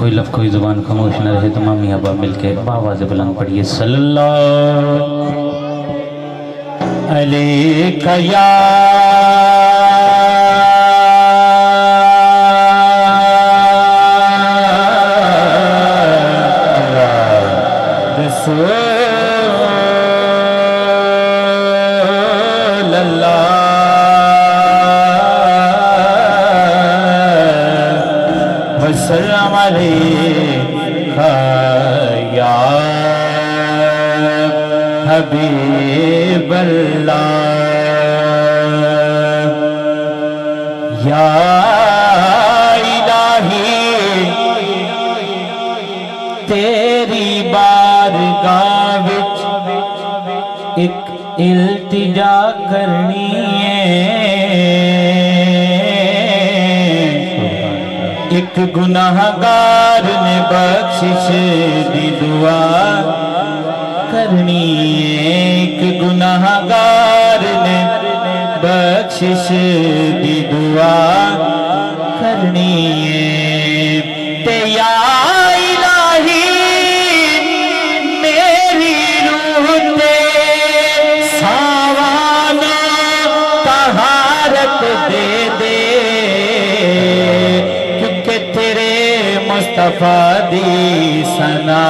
कोई लफ कोई जुबान खामोश न रहे। तमाम मियाँ बाप मिलके आवाज़ बुलंद पढ़िए सल्लल्लाहु अलैका या रसूल अल्लाह वसल्लम अलैका या हबीब अल्लाह या इलाही तेरी बारगाह विच एक इल्तिजा करनी है। एक गुनाहगार ने बख्शिश दी दुआ करनी है। एक गुनाहगार ने बख्शिश दी दुआ करनी है। ते या इलाही मेरी रूह ते सावानो तहारत दे दे, क्योंकि तेरे मुस्तफा दी सना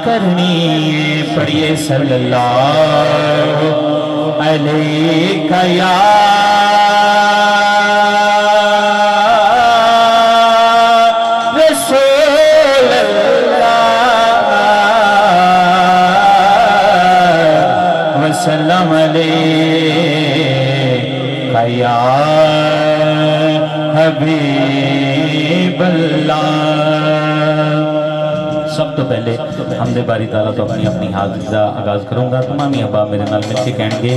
करनी है। पढ़िए सल्लल्लाहु अलैका या रसूल अल्लाह वसल्लम अलैका या हबीब अल्लाह। सब तो पहले हमदे बारी ताला तो अपनी अपनी हाज़िरी दा आगाज करूंगा। तमाम अब्बा मेरे नाल मिलके कहेंगे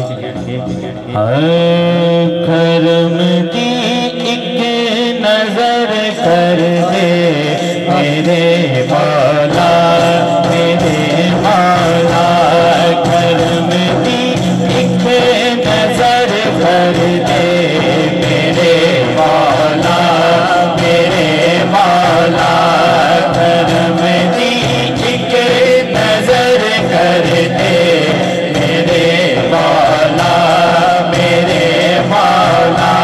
करम दी एक नजर कर दे मेरे मौला मेरे मौला। करम दी एक नजर कर दे मेरे मौला मेरे मौला। करम दी एक नजर कर दे मेरे मौला मेरे मौला।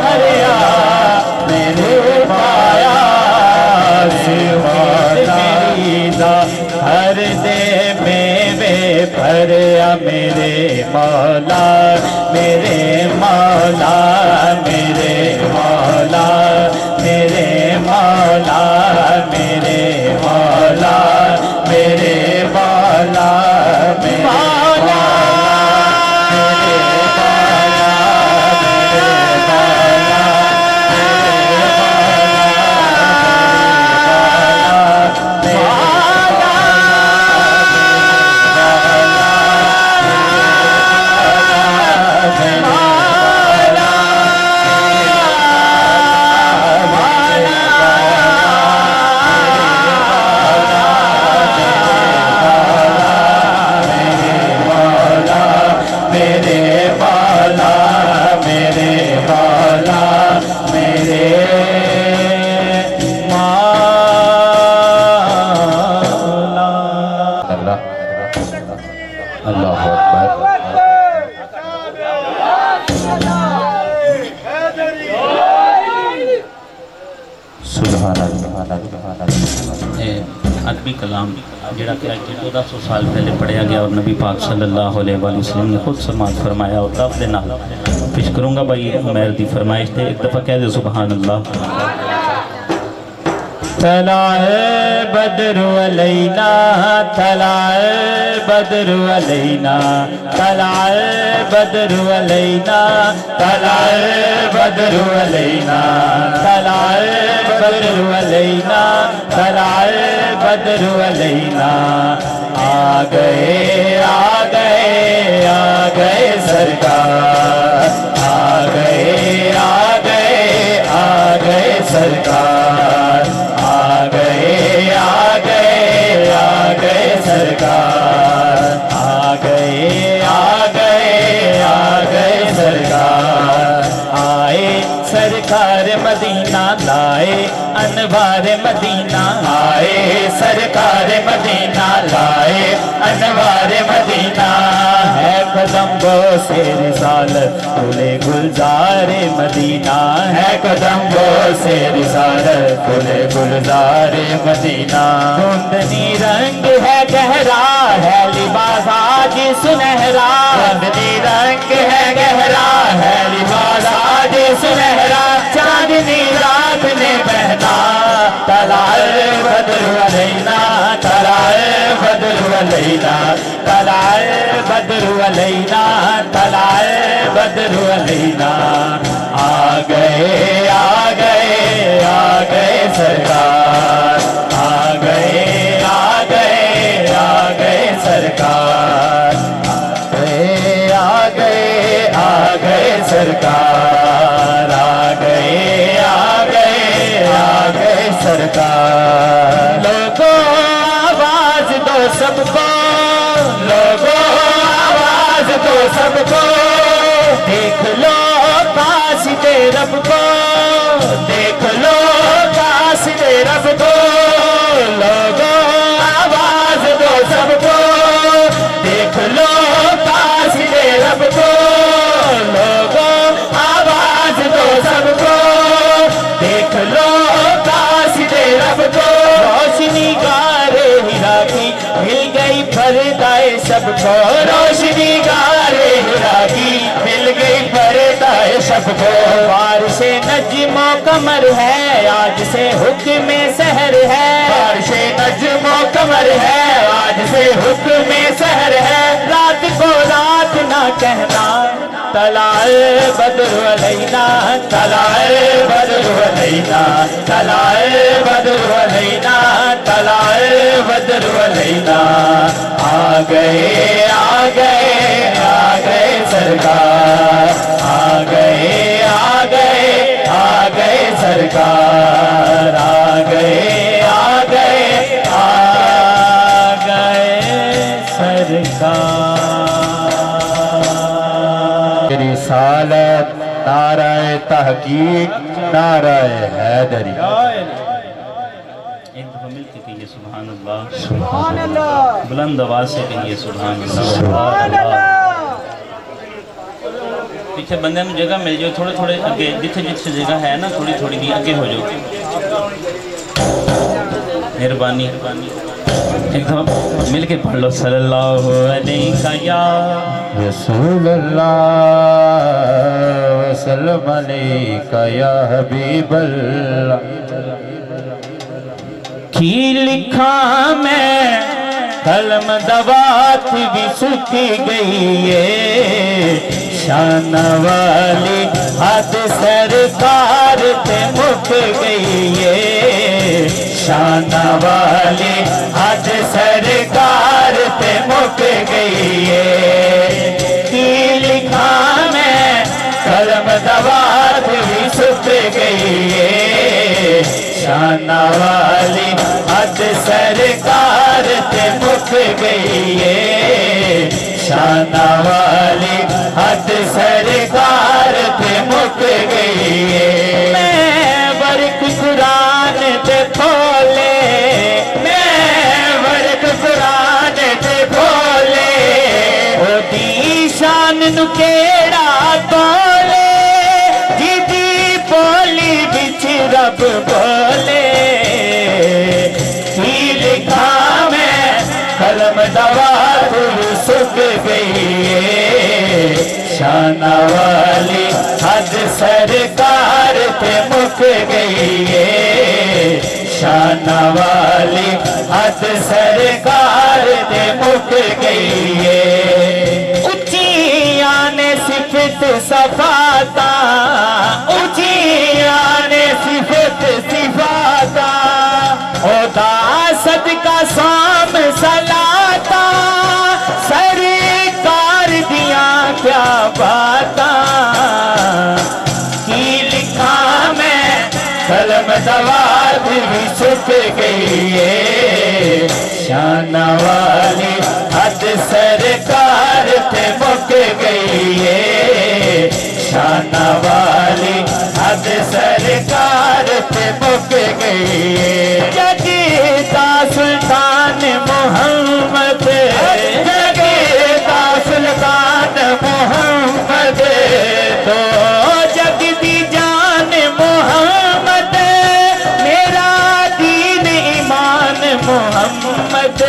हरिया मेरे माया से हर दे मेवे भरिया मेरे मौला मेरे मौला मेरे मौला मेरे मौला मेरे मौला मेरे मौला मेरे मौला अदबी कलाम जड़ा कि 1400 साल पहले पढ़िया गया और नबी पाक सल्लल्लाहु अलैहि वसल्लम ने खुद समात फरमाया और तब दे नाल पेश करूँगा भाई उमैर दी फरमाइश थे एक दफ़ा कह दे सुबहान अल्लाह। तलाए बद्र अलैना तलाए बद्र अलैना तलाए बद्र अलैना तलाए बद्र अलैना तलाए बद्र अलैना तलाए बद्र अलैना आ गए सरकार आ गए सरकार आ गए सरकार आ गए सरकार आए सरकार मदीना लाए अनवार मदीना आए सरकार मदीना लाए अनवार मदीना है कदम बो से रिसालत खुले गुलजार मदीना है कदम बो से रिसालत खुले गुलजार मदीना कुंदनी रंग है गहरा है लिबास आज सुनहरा कुंदनी रंग है गहरा है लिबास आज सुनहरा चांदनी रात ने बहना तलाए बद्र अलैना तलाए बद्र अलैना तलाए बद्र अलैना तलाए बद्र अलैना आ गए सरकार आ गए सरकार आ गए सरकार आ गए सरकार लोगों आवाज दो सबको लोगों आवाज दो सबको देख लो काश दे रब को देख लो काश दे रब को लोगों आवाज दो सबको देख लो काश दे रब को लोगों आवाज दो सबको देख लो काश दे रब को रोशनी गारे हीरा की मिल गई फरदाए सबको रोशनी गारे हीरा की मिल गई फरदाए सबको बारिश नज्मो कमर है आज से हुक्म सहर है बारिश नज्मो कमर है आज से हुक्म सहर है रात को रात ना कहना तलाए बद्र अलैना तलाए बद्र अलैना तलाए बद्र अलैना तलाए बद्र अलैना आ गए सरकार आ गए सरकार आ गए सरकार रिसालत नाराए तहकीक नाराए हैदरी एक दफा मिलके कहिए सुभान अल्लाह सुभान अल्लाह बुलंद आवाज से कहिए सुभान अल्लाह सुभान अल्लाह। पीछे बंदे में जगह मिल जाए, थोड़े थोड़े अगे जिथे जिथे जगह है ना थोड़ी थोड़ी दी अगे हो जाओ, मेहरबानी। एक दफा मिल के पढ़ लो सल्लल्लाहु अलैहि या रसूलल्लाह वसल्लम अलैका या हबीबल्लाह। की लिखा मैं कलम दवात भी सूख गई है, शान वाली हद सरकार ते मुक गई है, शान वाली हद सरकार ते मुक गई है। की लिखा मैं कलम दवात भी सूख गई है, शान वाली हद सरकार ते मुक गई है, शान वाली हद सरकार ते मुक गई है। मैं वर्क कुरान ते खोले, मैं वर्क कुरान ते खोले, ओदी शान नु केड़ा बोले, जिदी बोली बिच रब बोले। की लिखा मैं कलम दवात सूख गई है, शान वाली हद सरकार ते मुक गई है, शान वाली हद सरकार ते मुक गई है। उचिया ने सिफत सफाता, उचिया ने सिफत सिफाता, ओदा सदका साम सलाता, सरकार दिया क्या बाता। की लिखा मैं कलम दवात भी सूख गई है, शान वाली हद सरकार ते मुक गई है, शान वाली हद सरकार ते मुक गई है। जगदा सुल्तान मोहम्मद, जगदा सुल्तान मोहम्मद, तो जगदी जान मोहम्मद, मेरा दीन ईमान मोहम्मद।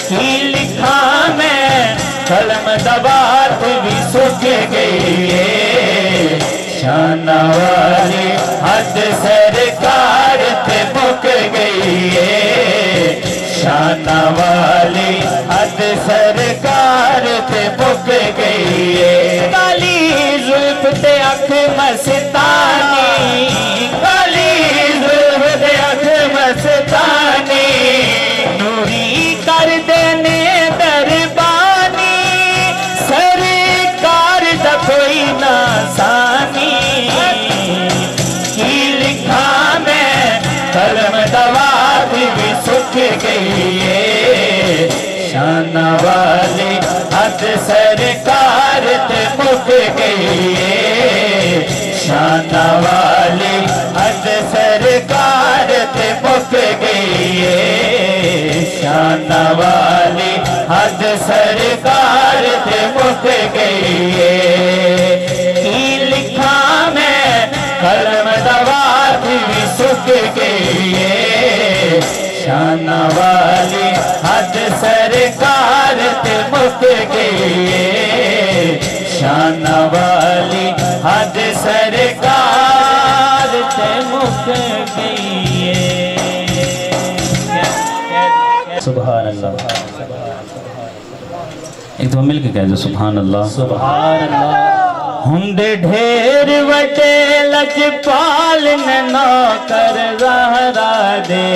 की लिखा मैं कलम दवात भी सूख गई है, शान वाली हद सरकार ते मुक गई है, शान वाली हद सरकार ते मुक गई है। काली जुल्फ ते अख मस्तानी, काली जुल्फ ते अख मस्तानी, नूरी कर देने दरबानी, सरकार दा कोई ना सानी। की लिखा मैं कलम दवात भी सूख गई है, शान वाली हद सरकार ते मुक गई है, शान वाली हद सरकार ते मुक गई है, शान वाली हद सरकार ते मुक गई है। की लिखा मैं कलम दवात भी सूख गई है, शान वाली हद सरकार ते मुक गई है, शान वाली हद सरकार ते मुक गई है। सुभान अल्लाह। एक दो मिल के कह दो सुभान अल्लाह, सुभान अल्लाह। हुंदे ढेर वटे लजपाल ने नौकर ज़हरा दे,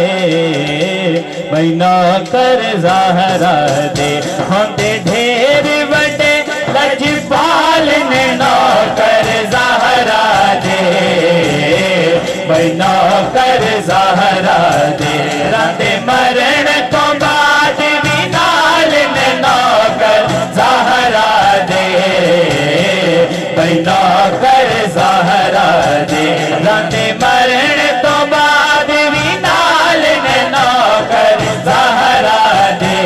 भाई नौकर ज़हरा दे। हुंदे ढेर वटे लजपाल ने नौकर ज़हरा दे, भाई नौकर ज़हरा दे। राते मरण तो बाद भी नाल ने नौकर ज़हरा दे, भाई नौकर ज़हरा दे। राते मरण तो बाद भी नाल ने नौकर ज़हरा दे,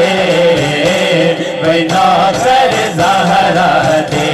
भाई नौकर ज़हरा दे।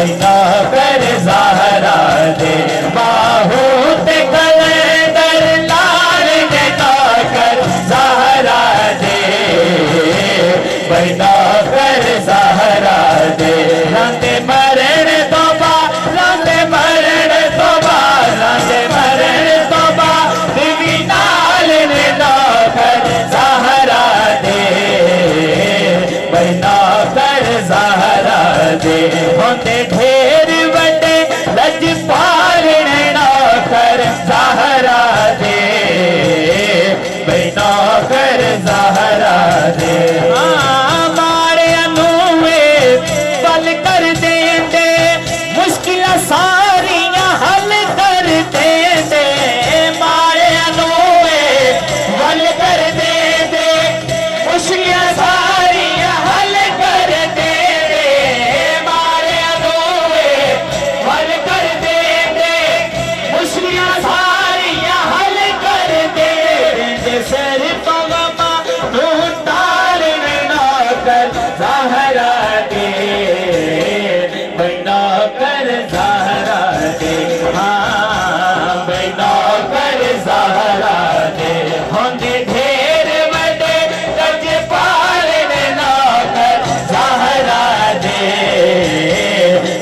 बैना कर ज़हरा दे बाहू ते कलंदर लाल ने ना कर ज़हरा दे बैना कर ज़हरा दे रांदे मरण तो बा रांदे मरण तो बा रांदे मरण तो बा दिवी नाल ने ना कर ज़हरा दे बैना कर ज़हरा दे होंदे ढेर वड्डे लजपाल ने ना कर ज़हरा दे बैना कर ज़हरा दे मारे अनुए पल कर दे दे मुश्किल सारियां हल कर दे दे मारे अनुए पल कर दे दे मुश्किल सारियां हल कर दे दे मारे अनुए पल कर दे दे मुश्किल सारियां हल कर दे दे सर पगमा तू ताल ना कर ज़हरा दे बैना कर ज़हरा दे हाँ बैना कर ज़हरा दे होंदे ढेर बड़े लजपाल ने ना कर ज़हरा दे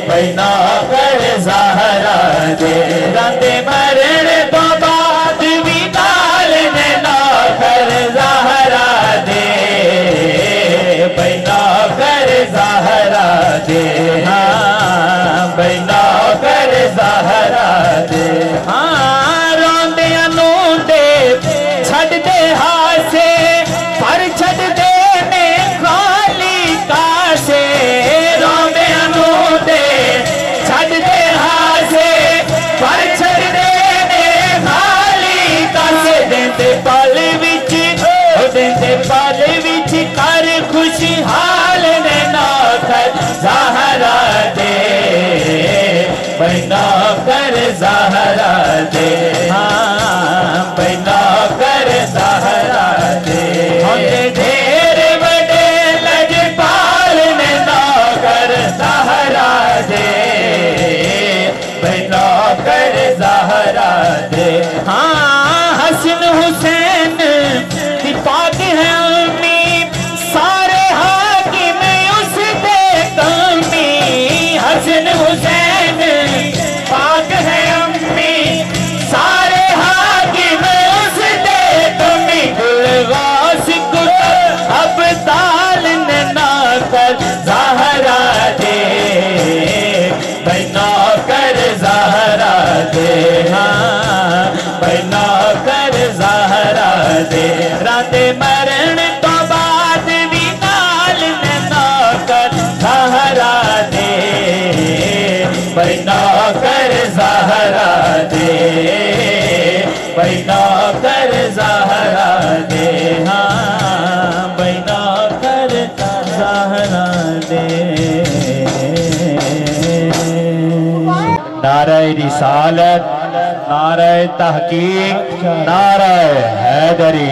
बैना कर ज़हरा दे रांदे मरण तो बाद भी नाल ने ना कर ज़हरा दे बैना कर ज़हरा दे हाँ बैना कर ज़हरा दे हाँ रोंदे अनूंदे छड़ दे हासे पर छड़ दे ने खाली कासे रोंदे अनूंदे छड़ दे हासे पर छड़ दे ने खाली कासे देंदे पल विच देंदे पल विच कर खुशहाल ने ना कर ज़हरा दे बैना कर ज़हरा दे हाँ बैना कर ज़हरा दे होंदे ढेर बड़े लजपाल ने ना कर ज़हरा दे बैना कर ज़हरा दे हाँ हसन हुसैन की पाक है अम्मी सारे हाकिम उस दे कमी हसन हुसैन पाक है अम्मी सारे हाकिम उस दे कमी गुलवास कुल अब ताल ने ना कर ज़हरा दे बैना कर ज़हरा दे हाँ बैना कर ज़हरा दे रांदे मरण तो बाद भी नाल ने ना कर ज़हरा दे बैना कर ज़हरा दे बैना कर ज़हरा दे हाँ बैना कर ज़हरा दे नारे रिसालत नारे तहकीक नारे हैदरी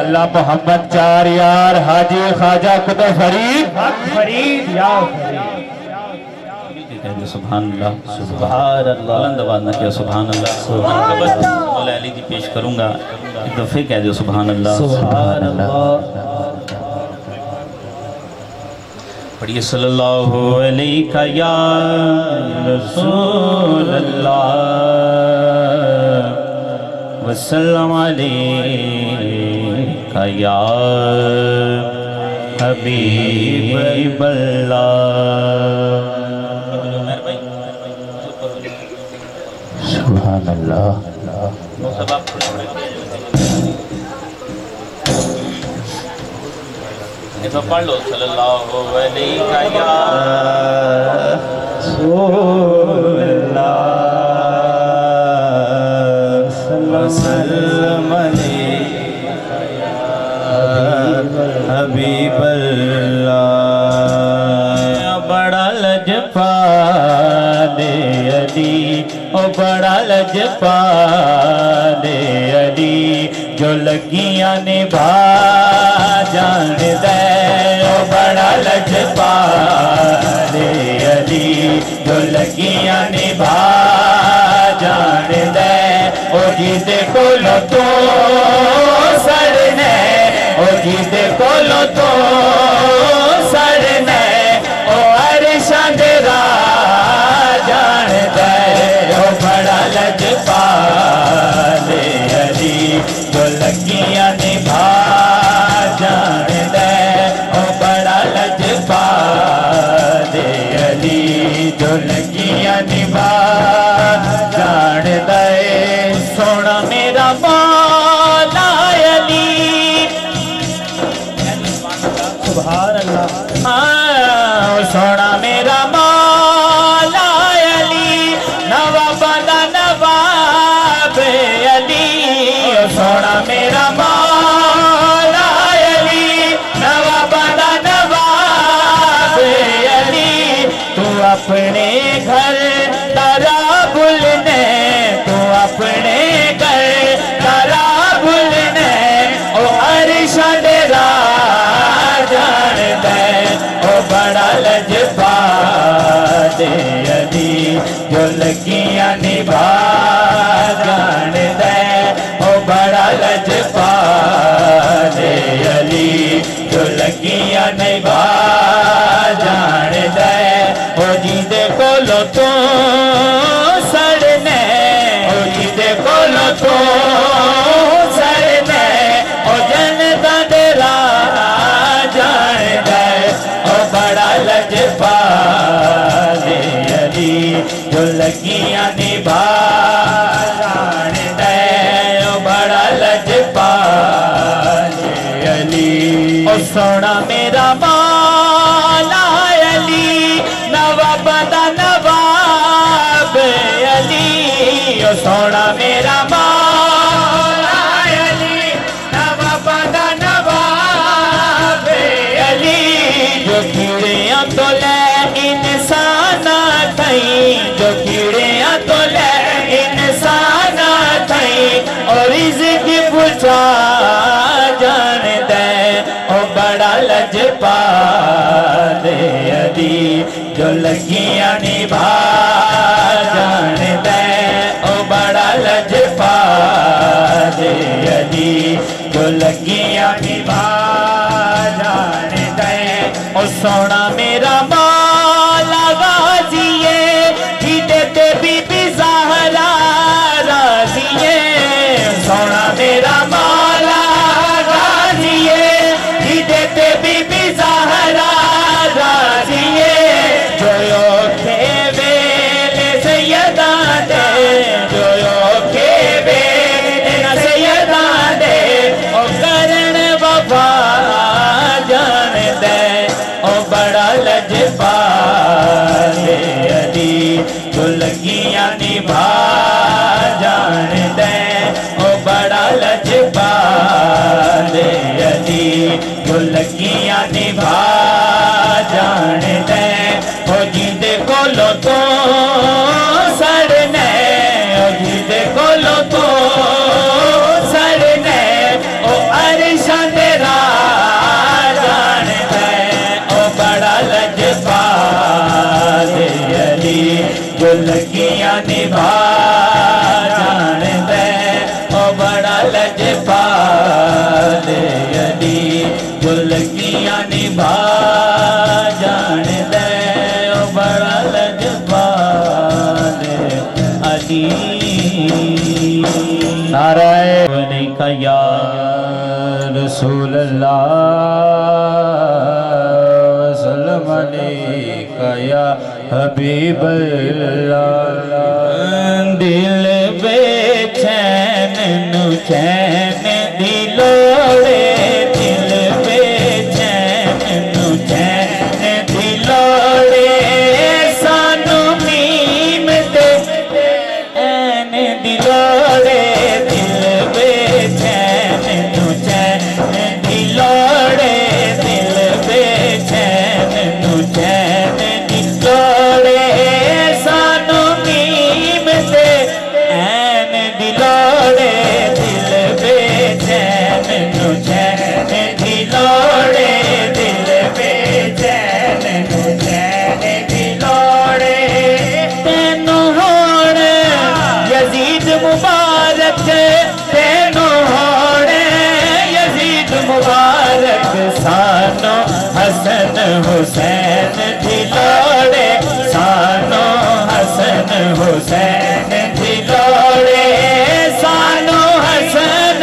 अल्लाह मोहम्मद चार यार हाजी ख्वाजा कुतुब फरीद या सुभान अल्लाह सुभान अल्लाह बुलंद आवाज़ ना किया सुभान अल्लाह मौला अली जी पेश करूंगा एक दफे कह दो सुभान अल्लाह सुभान अल्लाह पढ़िए सल्लल्लाहु अलैहि या रसूल अल्लाह वसल्लम अलैका या हबीब अल्लाह सुभान अल्लाह पढ़ लो सल्लल्लाहु अलैहि या रसूल अल्लाह वसल्लम अलैका या हबीब अल्लाह बड़ा लजपाले अली ओ बड़ा लजपाले अली जो लगियां निभा जान दे ओ बड़ा लजपाले अली जो लगियां निभा जान दे ओ जिदे कोलों तो सड़ने ओ जिदे कोलों तो सड़ने ओ अरशां दे राह जान दे ओ बड़ा लजपाल अली जो लगियां निभा जान दे ओ बड़ा लजपाल अली जो लगियां निभा जान दे सोना मेरा मौला अली सुभान अल्लाह सोना मेरा मौला अली नवाबा दा नवाब अली सोना मेरा मौला अली नवाबा दा नवाब अली तू अपने घर तारा बुलने तू अपने घर तारा बुलने ओ अरशां दे राह जान दे ओ बड़ा लजपाल अली जो लगियां निभा जान दे ओ बड़ा लजपाल अली जो लगियां निभा जान दे ओ जिदे कोलों तो सड़ने ओ जिदे कोलों तो सड़ने ओ जनता दे राह जान दे ओ बड़ा लजपाल अली जो लगियां निभा जान दे ओ बड़ा लजपाल अली ओ सोना मेरा मौला अली नवाब दा नवाब अली ओ सोना मेरा मौला अली नवाब दा नवाब अली जो कीड़ियां तो ले इंसान थई जो कीड़ियां तो ले इंसान थई और रिज़्क़ पूछा जान दे ओ बड़ा लजपाल अली जो लगियां निभा जान दे ओ बड़ा लजपाल अली जो लगियां निभा जान दे ओ सोना मेरा मौला गाज़िए हिदे ते बीबी ज़हरा राज़िए सोना मेरा मौला गाज़िए हिदे ते बीबी ज़हरा राज़िए जो ओखे वेले सैयदा दे जो ओखे वेले सैयदा दे ओ करन वफा जान दे ओ बड़ा लजपाल अली जो लगियां निभा जान दे ओ बड़ा लजपाल अली जो लगियां निभा जान दे ओ जिदे कोलों तो सड़ने ओ जिदे कोलों तो सड़ने ओ अरशां दे राह जान दे ओ बड़ा लजपाल अली जो लगियां निभा जान दे ओ बड़ा लजपाल अली जो लगियां निभा जान दे ओ बड़ा लजपाल अली नारायण का या रसूल अल्लाह सल्लम अलैका या हबीब अल्लाह दिल बेचैन नु चैन दी लोड़े दिल बेचैन नु चैन दी लोड़े सानू नीम दे ऐन दी लोड़े दिल बेचैन नु चैन दी लोड़े दिल बेचैन नु चैन दी लोड़े सानू नीम दे ऐन दी लोड़े दिल बेचैन नु चैन हुसैन दी लोड़े सानू हसन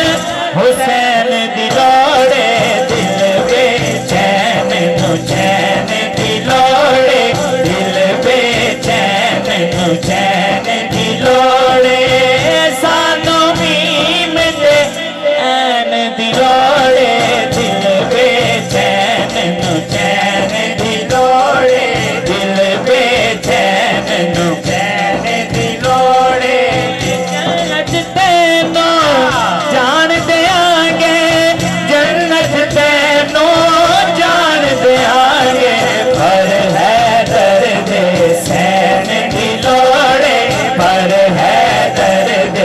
हुसैन दी लोड़े दिल बेचैन नू चैन दी लोड़े दिल बेचैन नू चैन दी लोड़े सानू मीम दे ऐन दी लोड़े दिल बेचैन नू चैन दी लोड़े दिल बेचैन नू चैन दी लोड़े जन्नत तेनों जान देंगे जन्नत तेनों जान देंगे पर है दर्द सैन दी लोड़े पर है दर्द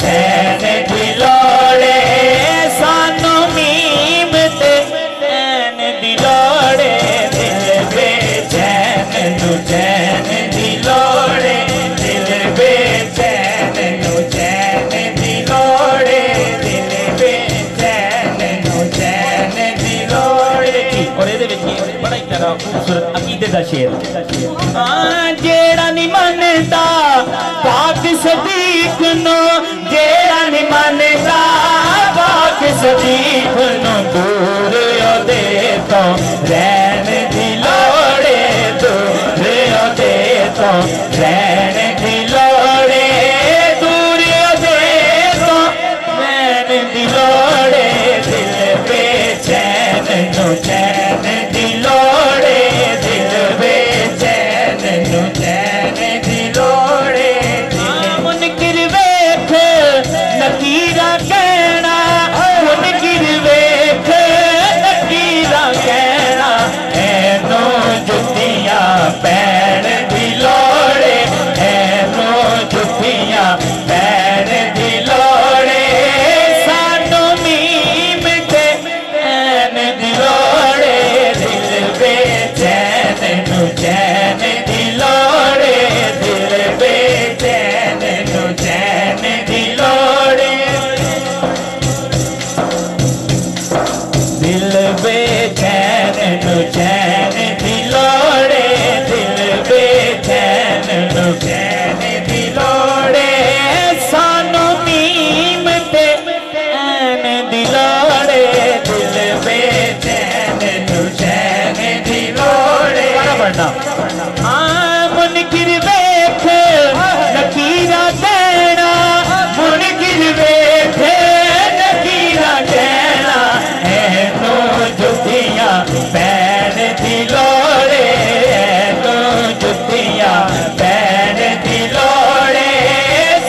सैन दी लोड़े सानू मीम ते ऐन दी लोड़े दिल बेचैन नू चैन दी लोड़े दिल बेचैन नू चैन दी लोड़े दिल बेचैन नू चैन दी लोड़े। और ये बड़ा ही प्यारा खूबसूरत अकीदे का शेर जेड़ा नहीं मनता पाक सदीक नो जेड़ा नहीं मनता पाक सदीक नो दूर दे तो रैन दी लोड़े दूर दे तो रैन दी लोड़े दूर दे तो रैन दी लोड़े दिल बेचैन नो चैन दी लोड़े दिल बेचैन नो चैन दी लोड़े मुनकिर वेख नकीरा कहना मुनकिर वेख नकीरा कहना ऐनो जुतियां पैण दी लोड़े ऐनो जुतियां पैण दी लोड़े सानू मीम ते ऐन दी लोड़े दिल बेचैन नू चैन दी लोड़े दिल बेचैन नू चैन दी लोड़े दिल बेचैन नू चैन दी लोड़े दिल बेचैन नू चैन दी लोड़े सानू मीम ते ऐन दी लोड़े दिल बेचैन नू चैन दी लोड़े मुनकिर वेख नकीरा कहना मुनकिर वेख नकीरा कहना ऐनो जुतियां पैण दी लोड़े ऐनो जुतियां पैण दी लोड़े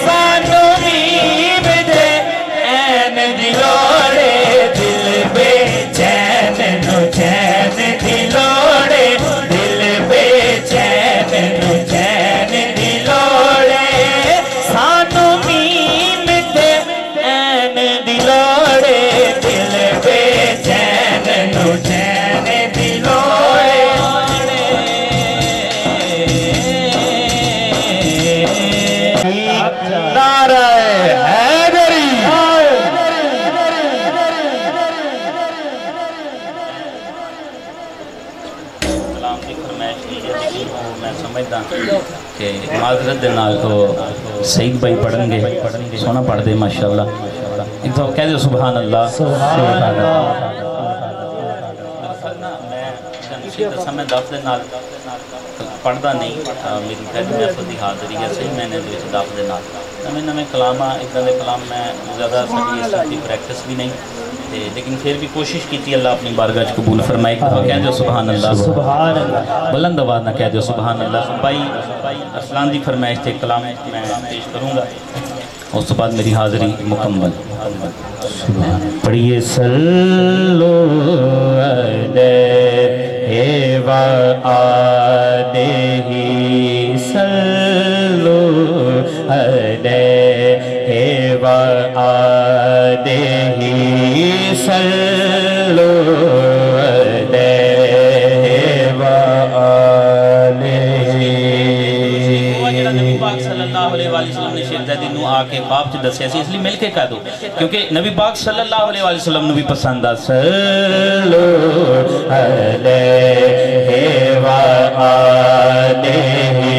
सानू मीम दे ऐन दी लोड़े दिल बेचैन नू चैन दी लोड़े दिल बेचैन नू चैन दी लोड़े सानू मीम दे ऐन दी लोड़े दिल बेचैन नू चैन दी लोड़े। नारे हैदरी कलाम की फरमाइश की है वो मैं समझदा कि माजरत दे नाल तो सईद भाई पढ़नगे सोना पढ़दे माशाअल्लाह एक तो कह दो सुभान अल्लाह मैं दफ दे नाल पढ़दा नहीं मेरी पहली महफिल की हाज़री है सही मैंने दफ दे नाल नवे नवे कलाम इदा के कलाम मैं ज़्यादा साड़ी इस चीज़ की प्रैक्टिस भी नहीं लेकिन फिर भी कोशिश की अल्लाह अपनी बारगाह कबूल फरमाए कह दो सुभान अल्लाह बुलंद आवाज़ ना कह दो सुभान अल्लाह। भाई अरसलान की फरमाइश से कलाम मैं पेश करूँगा उस तो बाद मेरी हाज़री मुकम्मल पढ़िए सल्लो अलैहि व आलिहि सल्लो अलैहि व आलिहि सल्लो अलैहि व आलिहि। नबी पाक सल्लल्लाहु अलैहि वसल्लम ने शेरज़ादी नू आके ख्वाब च दस्या सी इसलिए मिल के कह दो क्योंकि नबी पाक सल्लल्लाहु अलैहि वसल्लम नू भी पसंद आ सल्लो अलैहि व आलिहि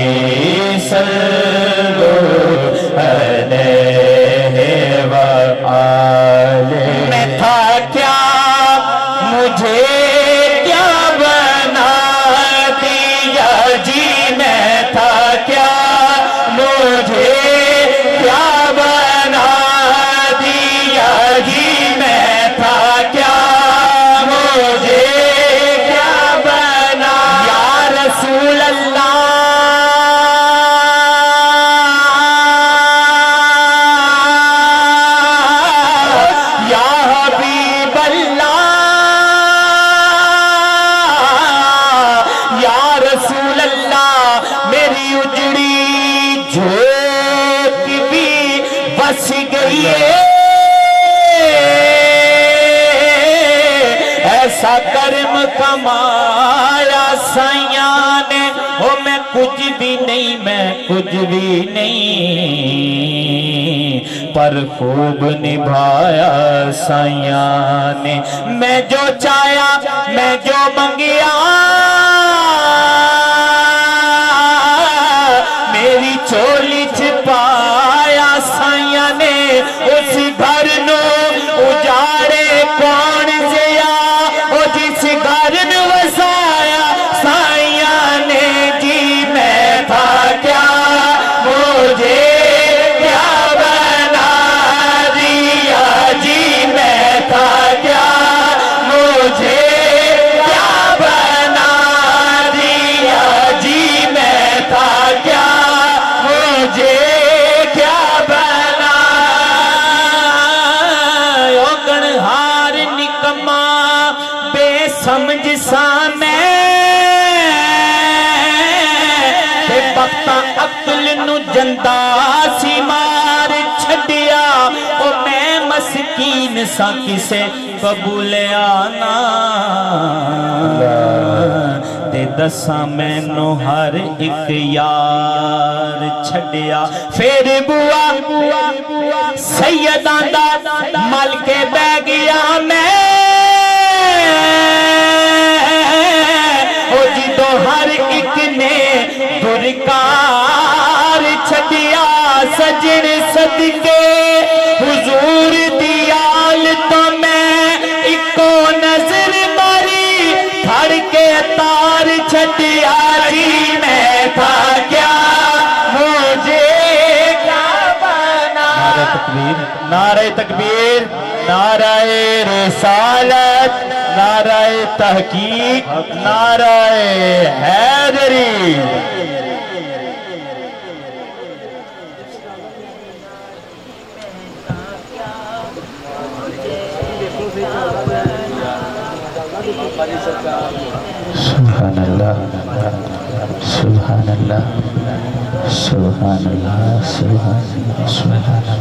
सल्लो मेरी उजड़ी जोत भी बस गई है। ऐसा कर्म कमाया साइया ने, हो मैं कुछ भी नहीं, मैं कुछ भी नहीं, पर खूब निभाया साइया ने। मैं जो चाया, मैं जो मंगिया, मेरी झोली च पाया साइया ने। उस घर नो उजाड़े कौन जिया, ओ जिस घर नु वसाया साइया ने जी। मैं था क्या, मुझे क्या बना दिया जी। मैं था क्या, मुझे क्या बना दिया जी। मैं था क्या, मुझे क्या बना। ओ गणहार निकम्मा बेसमझ सा मैं, ते वक्ता अक्ल नु जंदा सी मार छड़िया। ओ मैं मस्कीन सा किसे कबूलिया ना, ते दसा मैनू हर एक यार छड़िया। फिर बुआ सैयदां दा मल के बह गया मैं, ओ जिदों हर एक ने दुरकार छड़िया। सजन सदके हुजूर दी आल तो मैं इको नजर मारी, फड़ के तार छड़िया जी। मैं था क्या, मुझे क्या बना। नारे तकबीर, नारे तकबीर, नाराए रिसालत, नाराए तहकीक, नाराए हैदरी। सुभान अल्लाह, सुभान अल्लाह, सुभान अल्लाह, सुभान अल्लाह।